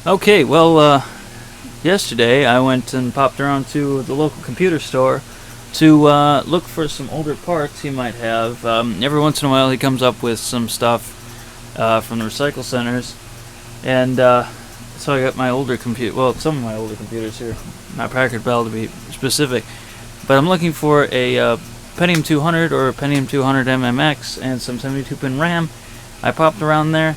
Okay, well, yesterday I went and popped around to the local computer store to look for some older parts he might have. Every once in a while he comes up with some stuff from the recycle centers, and so I got my older computer, well, some of my older computers here, not Packard Bell to be specific, but I'm looking for a Pentium 200 or a Pentium 200 MMX and some 72-pin RAM. I popped around there,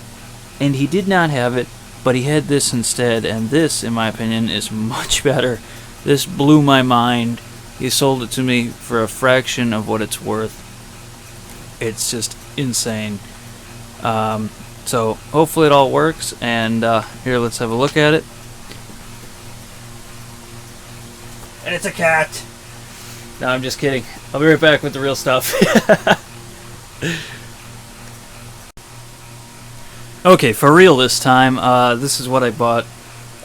and he did not have it, but he had this instead, and this, in my opinion, is much better. This blew my mind. He sold it to me for a fraction of what it's worth. It's just insane. So hopefully it all works, and here, let's have a look at it. And it's a cat! No, I'm just kidding. I'll be right back with the real stuff. Okay, for real this time, this is what I bought.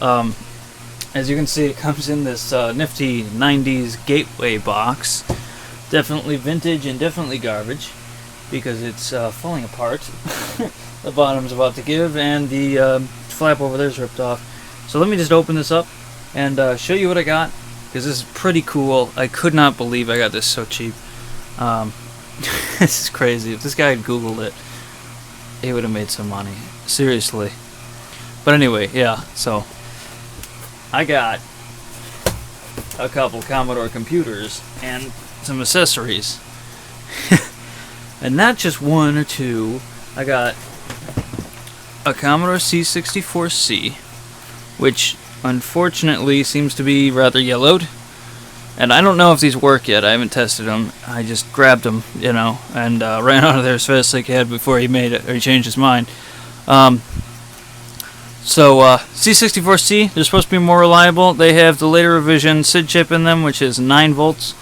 As you can see, it comes in this nifty 90s gateway box. Definitely vintage and definitely garbage, because it's falling apart. The bottom's about to give, and the flap over there is ripped off. So let me just open this up and show you what I got, because this is pretty cool. I could not believe I got this so cheap. This is crazy. If this guy had Googled it, he would have made some money. Seriously. But anyway, yeah, so I got a couple Commodore computers and some accessories. And not just one or two. I got a Commodore C64C, which unfortunately seems to be rather yellowed. And I don't know if these work yet. I haven't tested them. I just grabbed them, and ran out of there as fast as I could before he made it, or he changed his mind. C64C, they're supposed to be more reliable. They have the later revision SID chip in them, which is 9 volts.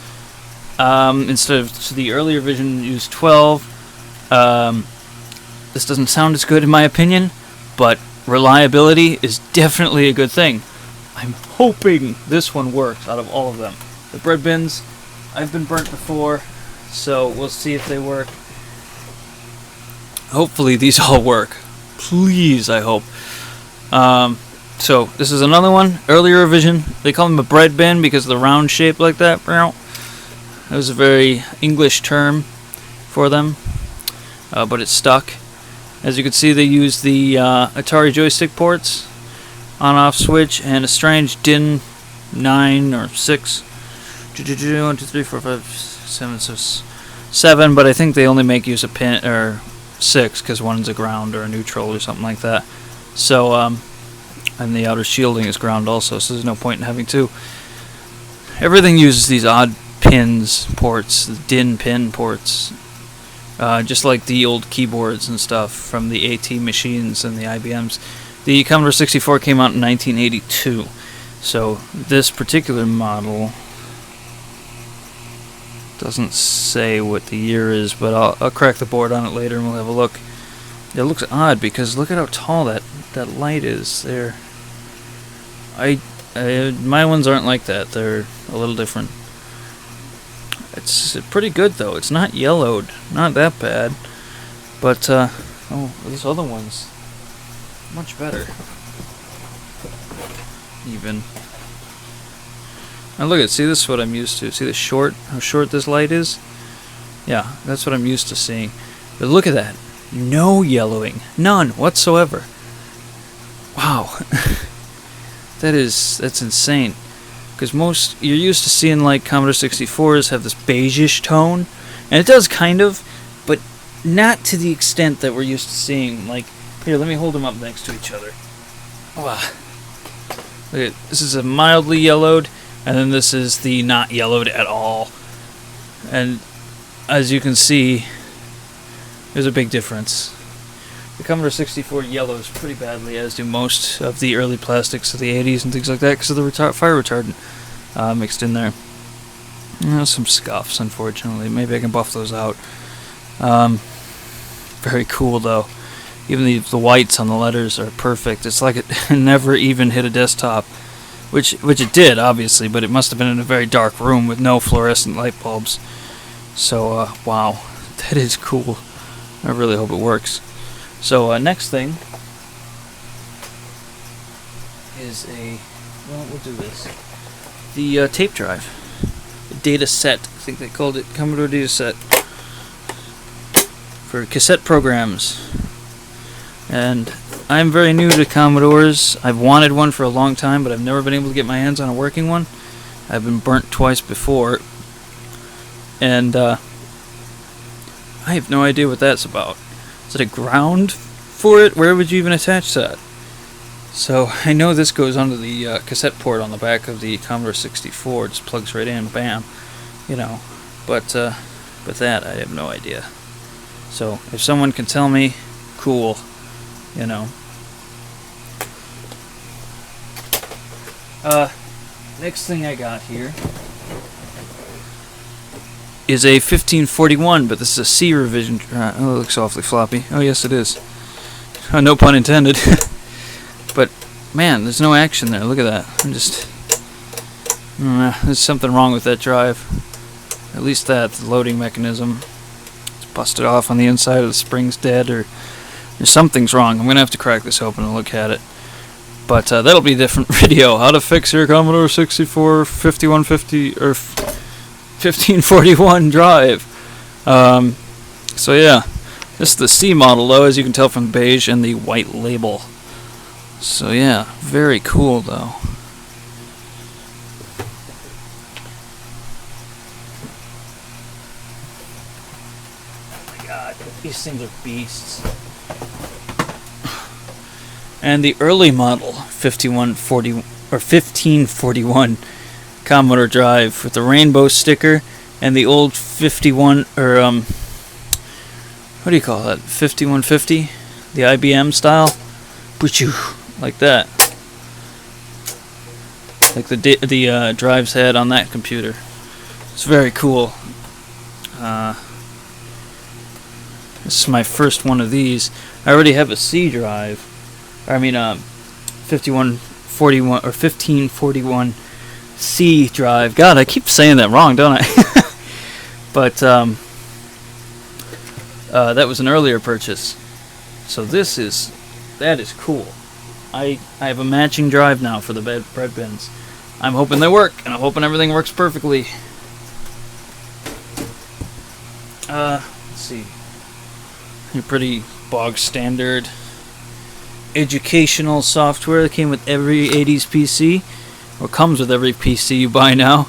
Instead of the earlier version used 12. This doesn't sound as good in my opinion, but reliability is definitely a good thing. I'm hoping this one works out of all of them. The bread bins, I've been burnt before, so we'll see if they work. Hopefully these all work. Please, I hope. So this is another one, earlier revision. They call them a bread bin because of the round shape like that. That was a very English term for them, but it stuck. As you can see, they use the Atari joystick ports, on-off switch, and a strange DIN 9 or 6. 1, 2, 3, 4, 5, 7, 7, but I think they only make use of pin or 6 because one's a ground or a neutral or something like that. So, and the outer shielding is ground also, so there's no point in having two. Everything uses these odd pins, ports, DIN pin ports, just like the old keyboards and stuff from the AT machines and the IBMs. The Commodore 64 came out in 1982, so this particular model doesn't say what the year is, but I'll crack the board on it later and we'll have a look. It looks odd because look at how tall that light is there. My ones aren't like that. They're a little different. It's pretty good though. It's not yellowed, not that bad. But this other one's much better. Even. Now look at, see, this is what I'm used to. See how short this light is? Yeah, that's what I'm used to seeing. But look at that. No yellowing. None whatsoever. Wow. That's insane. Because you're used to seeing like Commodore 64s have this beigeish tone. And it does kind of, but not to the extent that we're used to seeing. Like, here, let me hold them up next to each other. Wow. Look at, this is a mildly yellowed, and then this is the not yellowed at all. And as you can see, there's a big difference. The Commodore 64 yellows pretty badly, as do most of the early plastics of the 80s and things like that, because of the fire retardant mixed in there. Some scuffs, unfortunately. Maybe I can buff those out. Very cool, though. Even the whites on the letters are perfect. It's like it never even hit a desktop, which it did, obviously, but it must have been in a very dark room with no fluorescent light bulbs. So, wow, that is cool. I really hope it works. So, next thing is we'll do this. The tape drive. The data set. I think they called it Commodore data set. For cassette programs. And I'm very new to Commodores. I've wanted one for a long time, but I've never been able to get my hands on a working one. I've been burnt twice before. And I have no idea what that's about. Is it a ground for it? Where would you even attach that? So I know this goes onto the cassette port on the back of the Commodore 64. It just plugs right in, bam, you know. But that I have no idea. So if someone can tell me, cool, you know. Next thing I got here is a 1541, but this is a C revision. Oh, it looks awfully floppy. Oh, yes, it is. No pun intended. But man, there's no action there. Look at that. There's something wrong with that drive. At least that, the loading mechanism. It's busted off on the inside, or the spring's dead, or something's wrong. I'm gonna have to crack this open and look at it. But that'll be a different video. How to fix your Commodore 64 5150 or 1541 drive. So yeah, this is the C model though, as you can tell from the beige and the white label. So yeah, very cool though. Oh my god, these things are beasts. And the early model 5140 or 1541 Commodore drive with the rainbow sticker, and the old 51 or what do you call that? 5150, the IBM style, like that, like the drives had on that computer. It's very cool. This is my first one of these. I already have a C drive. I mean, 5141 or 1541 C drive. God, I keep saying that wrong, don't I? But that was an earlier purchase. So that is cool. I have a matching drive now for the bread bins. I'm hoping they work, and I'm hoping everything works perfectly. Let's see. Your pretty bog standard educational software that came with every 80s PC, or comes with every PC you buy now.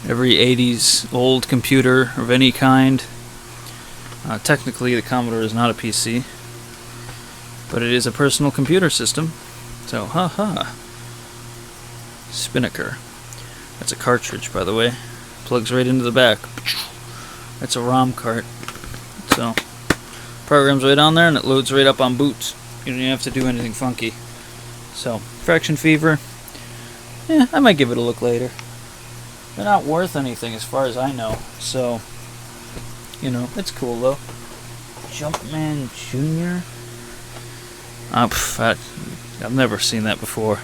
Every 80s old computer of any kind. Technically, the Commodore is not a PC, but it is a personal computer system. So, haha. Spinnaker. That's a cartridge, by the way. Plugs right into the back. That's a ROM cart. So, program's right on there, and it loads right up on boot. You don't even have to do anything funky. So, Fraction Fever. Yeah, I might give it a look later. They're not worth anything as far as I know. So, you know, it's cool though. Jumpman Jr. I've never seen that before.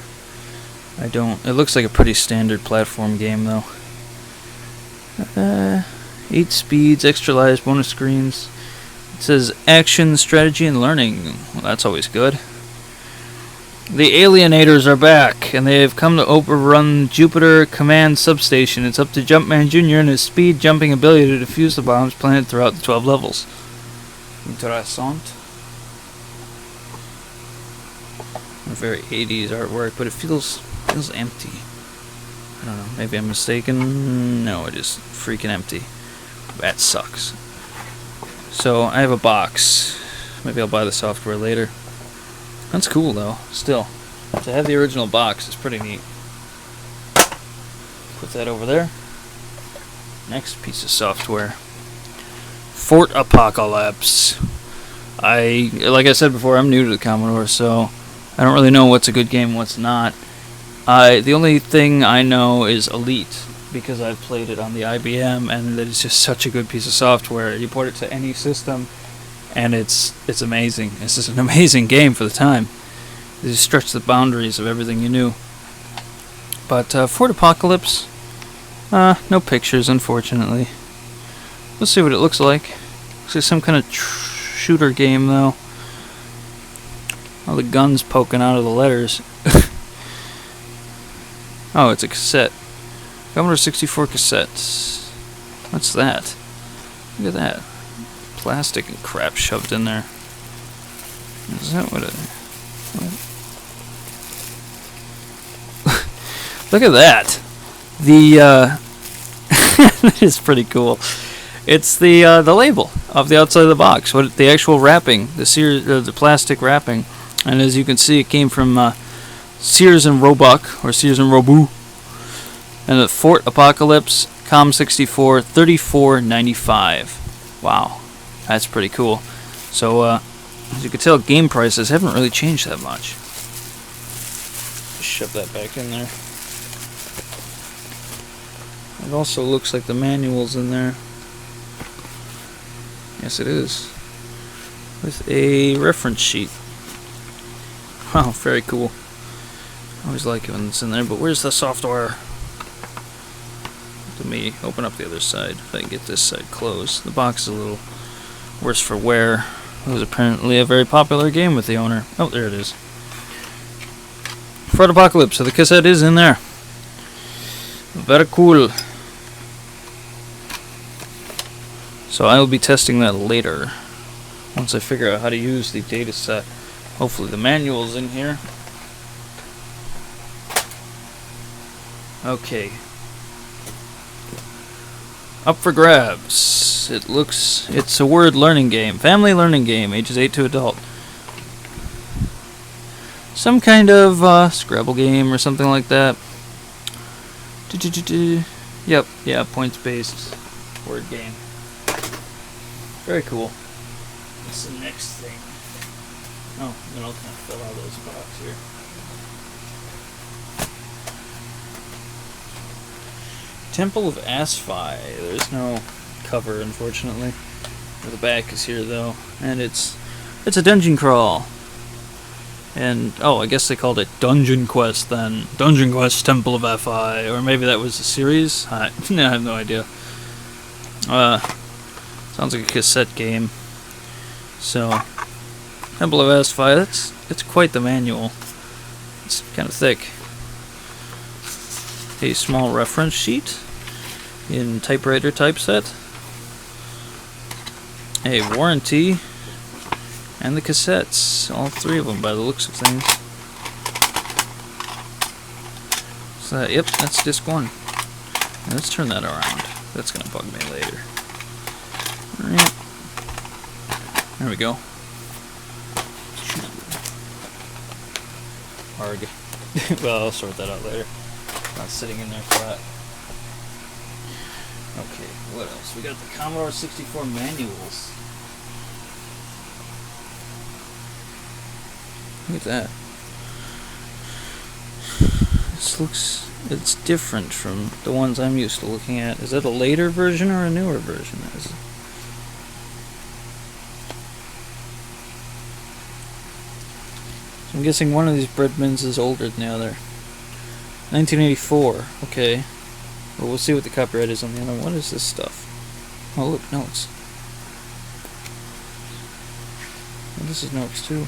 I don't. It looks like a pretty standard platform game though. 8 speeds, extra lives, bonus screens. It says action, strategy, and learning. Well, that's always good. The Alienators are back, and they have come to overrun Jupiter Command Substation. It's up to Jumpman Jr. and his speed jumping ability to defuse the bombs planted throughout the 12 levels. Interessant. Very 80s artwork, but it feels empty. I don't know, maybe I'm mistaken. No, it is freaking empty. That sucks. So, I have a box. Maybe I'll buy the software later. That's cool, though. Still, to have the original box is pretty neat. Put that over there. Next piece of software. Fort Apocalypse. Like I said before, I'm new to the Commodore, so I don't really know what's a good game and what's not. The only thing I know is Elite, because I've played it on the IBM, and that it's just such a good piece of software. You port it to any system, and it's amazing. It's just an amazing game for the time. It just stretched the boundaries of everything you knew. But Fort Apocalypse, no pictures, unfortunately. Let's see what it looks like. Looks like some kind of shooter game, though. All the guns poking out of the letters. Oh, it's a cassette. Commodore 64 cassettes. What's that? Look at that. Plastic and crap shoved in there. Is that what it... Look at that. The, that is pretty cool. It's the label of the outside of the box. What the actual wrapping, the plastic wrapping. And as you can see, it came from Sears and Roebuck, or Sears and Roebuck. And the Fort Apocalypse COM64 $34.95. Wow, that's pretty cool. So as you can tell, game prices haven't really changed that much. Just shove that back in there. It also looks like the manual's in there. Yes, it is. With a reference sheet. Wow, very cool. I always like it when it's in there, but where's the software? Let me open up the other side if I can get this side closed. The box is a little worse for wear. It was apparently a very popular game with the owner. Oh, there it is. Fort Apocalypse, so the cassette is in there. Very cool. So I will be testing that later, once I figure out how to use the data set. Hopefully the manual's in here. Okay. Up for grabs. It's a word learning game. Family learning game, ages 8 to adult. Some kind of Scrabble game or something like that. Yep, yeah, points-based word game. Very cool. What's the next thing? Oh, then I'll kind of fill out those boxes here. Temple of Asphi. There's no cover, unfortunately. The back is here, though, and it's a dungeon crawl. And oh, I guess they called it Dungeon Quest then. Dungeon Quest Temple of Asphi, or maybe that was a series. I have no idea. Sounds like a cassette game. So, Temple of Asphi. It's quite the manual. It's kind of thick. A small reference sheet in typewriter typeset, a warranty, and the cassettes, all three of them by the looks of things. So yep, that's disc 1. Now let's turn that around. That's gonna bug me later. Alright. There we go. Arg. Well, I'll sort that out later. Not sitting in there flat. Okay, what else? We got the Commodore 64 manuals. Look at that. It's different from the ones I'm used to looking at. Is that a later version or a newer version? So I'm guessing one of these bread bins is older than the other. 1984, okay. Well, we'll see what the copyright is on the other one. What is this stuff? Oh, look, notes. Well, this is notes, too.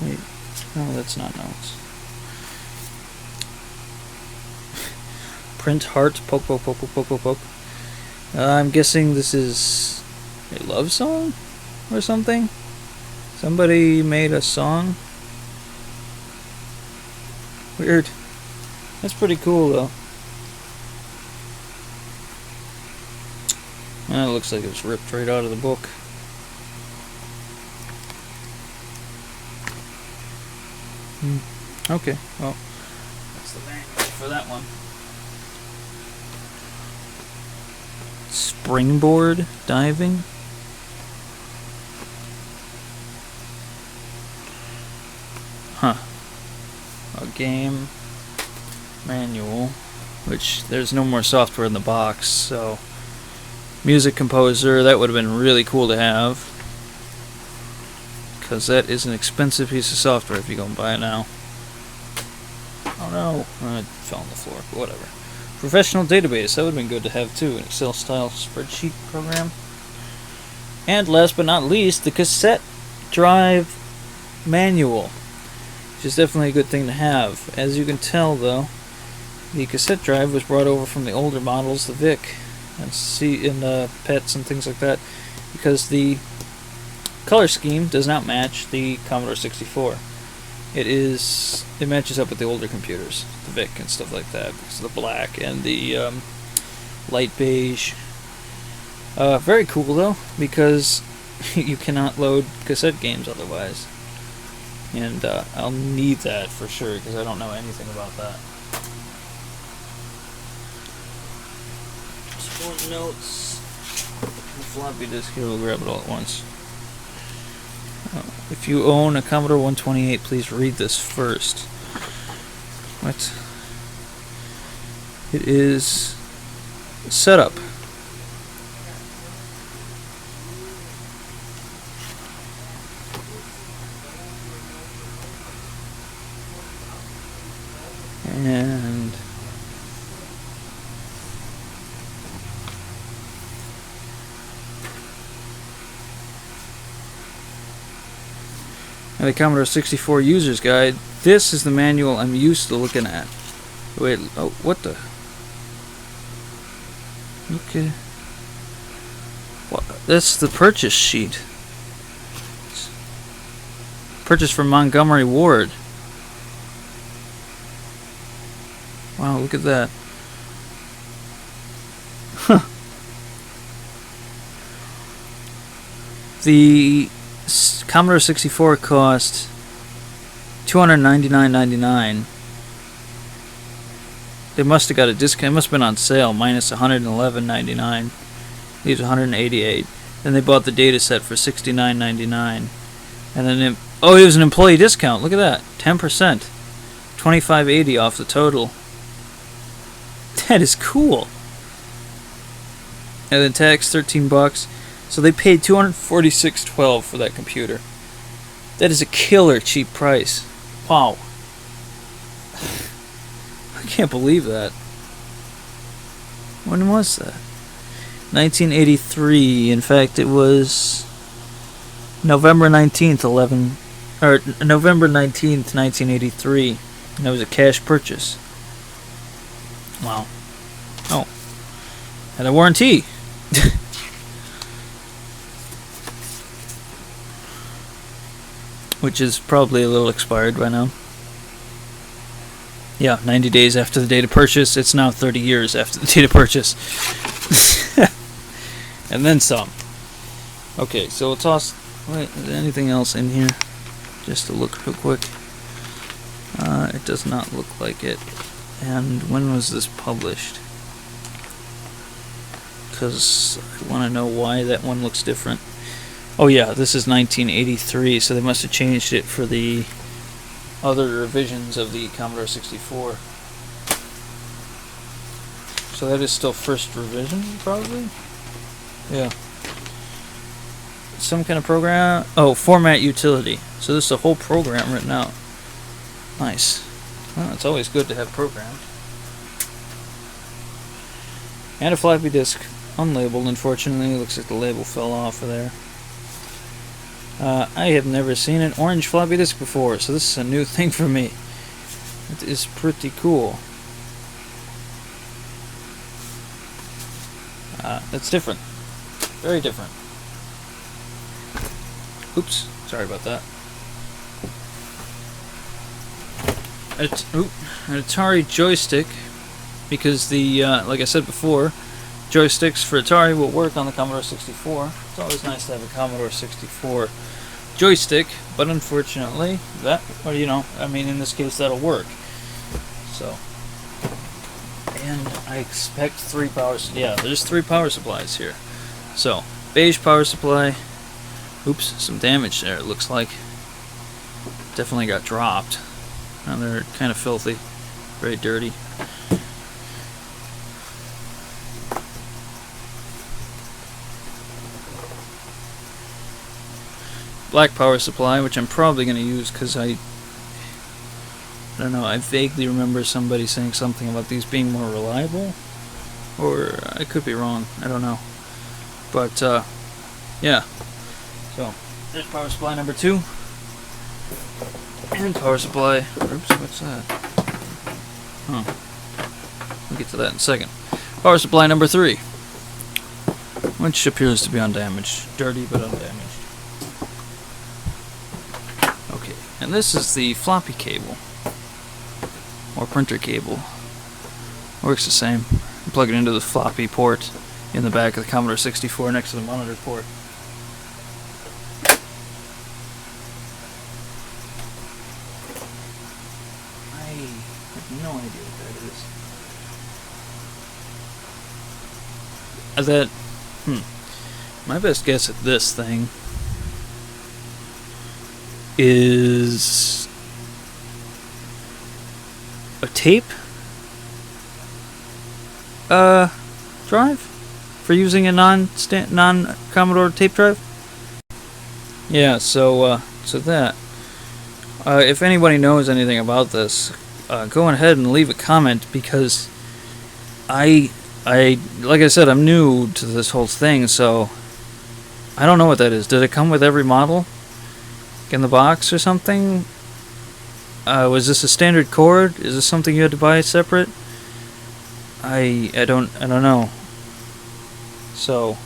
Wait, no, that's not notes. Print heart, poke, poke, poke, poke, poke, poke, poke. I'm guessing this is a love song or something? Somebody made a song? Weird. That's pretty cool, though. Well, it looks like it was ripped right out of the book. Okay, well, that's the manual for that one. Springboard diving? Huh. A game manual, which there's no more software in the box, so music composer, that would have been really cool to have, because that is an expensive piece of software if you go and buy it now. Oh no, it fell on the floor, but whatever. Professional database, that would have been good to have too, an Excel style spreadsheet program. And last but not least, the cassette drive manual. is definitely a good thing to have. As you can tell, though, the cassette drive was brought over from the older models, the VIC, and PETs and things like that, because the color scheme does not match the Commodore 64. It matches up with the older computers, the VIC and stuff like that, because of the black and the light beige. Very cool though, because you cannot load cassette games otherwise, and I'll need that for sure because I don't know anything about that. Just more notes. The floppy disk here, we'll grab it all at once. If you own a Commodore 128, please read this first. What? It is setup. And the Commodore 64 User's Guide. This is the manual I'm used to looking at. Wait, oh, what the? Okay. What? That's the purchase sheet. Purchase from Montgomery Ward. Wow, look at that. Huh. The Commodore 64 cost $299.99. They must have got a discount. It must have been on sale, minus $111.99. Leaves $188. Then they bought the data set for $69.99. And then it was an employee discount. Look at that, 10%, $25.80 off the total. That is cool. And then tax $13. So they paid $246.12 for that computer. That is a killer cheap price. Wow. I can't believe that. When was that? 1983. In fact, it was November 19th, November 19th, 1983. And that was a cash purchase. Wow. Oh. Had a warranty. Which is probably a little expired by now. Yeah, 90 days after the date of purchase. It's now 30 years after the date of purchase. And then some. Okay, so we'll toss... Wait, is there anything else in here? Just to look real quick. It does not look like it. And when was this published? Because I want to know why that one looks different. Oh yeah, this is 1983, so they must have changed it for the other revisions of the Commodore 64. So that is still first revision, probably? Yeah. Some kind of program... Oh, format utility. So this is a whole program written out. Nice. Well, it's always good to have programs. And a floppy disk. Unlabeled, unfortunately. Looks like the label fell off of there. I have never seen an orange floppy disk before, so this is a new thing for me. It is pretty cool. That's different. Very different. Oops, sorry about that. An Atari joystick, because the, like I said before, joysticks for Atari will work on the Commodore 64. It's always nice to have a Commodore 64 joystick, but unfortunately, in this case, that'll work. So, and I expect 3 power... Yeah, there's 3 power supplies here. So, beige power supply. Oops, some damage there, it looks like. Definitely got dropped. And they're kind of filthy. Very dirty. Black power supply, which I'm probably going to use because I don't know, I vaguely remember somebody saying something about these being more reliable. Or I could be wrong, I don't know. But, yeah. So, there's power supply number 2. And power supply. Oops, what's that? Huh. We'll get to that in a second. Power supply number 3, which appears to be undamaged. Dirty, but undamaged. Okay, and this is the floppy cable. Or printer cable. Works the same. You plug it into the floppy port in the back of the Commodore 64 next to the monitor port. I have no idea what that is. My best guess at this thing is a tape drive for using a non-Commodore tape drive. Yeah, so that if anybody knows anything about this, go ahead and leave a comment, because I like I said, I'm new to this whole thing, so I don't know what that is. Did it come with every model in the box or something? Was this a standard cord? Is this something you had to buy separate? I don't know. So,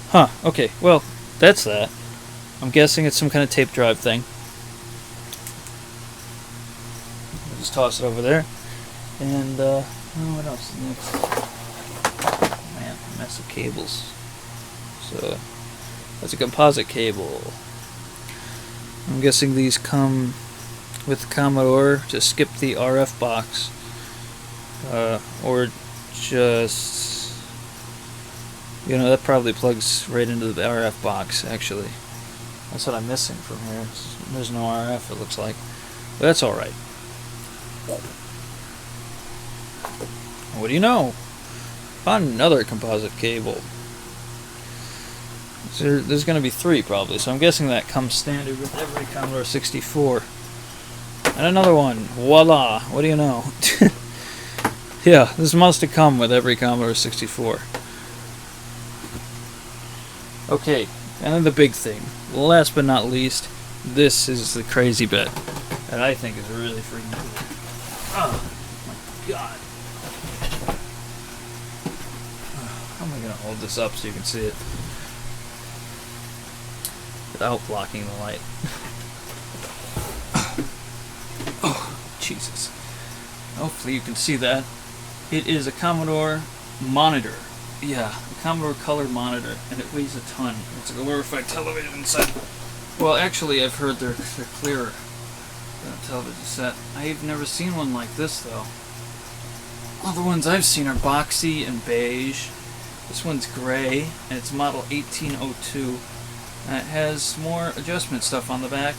okay, well, that's that. I'm guessing it's some kind of tape drive thing. I'll just toss it over there. And, what else is next? Man, a mess of cables. So, that's a composite cable. I'm guessing these come with Commodore to skip the RF box. Or just, that probably plugs right into the RF box, actually. That's what I'm missing from here. There's no RF, it looks like. But that's alright. What do you know? Found another composite cable. So there's going to be 3 probably, so I'm guessing that comes standard with every Commodore 64. And another one. Voila! What do you know? Yeah, this must have come with every Commodore 64. Okay, and then the big thing. Last but not least, this is the crazy bit that I think is really freaking cool. Oh my god. How am I going to hold this up so you can see it without blocking the light? Oh, Jesus. Hopefully you can see that. It is a Commodore monitor. Yeah, a Commodore color monitor, and it weighs a ton. It's a glorified television set. Well, actually, I've heard they're clearer than a television set. I've never seen one like this, though. All the ones I've seen are boxy and beige. This one's gray, and it's model 1802. And it has more adjustment stuff on the back,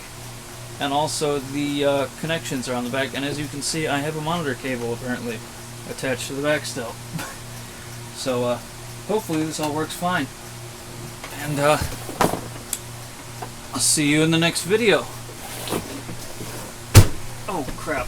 and also the connections are on the back. And as you can see, I have a monitor cable apparently attached to the back still. So hopefully this all works fine. And I'll see you in the next video. Oh crap.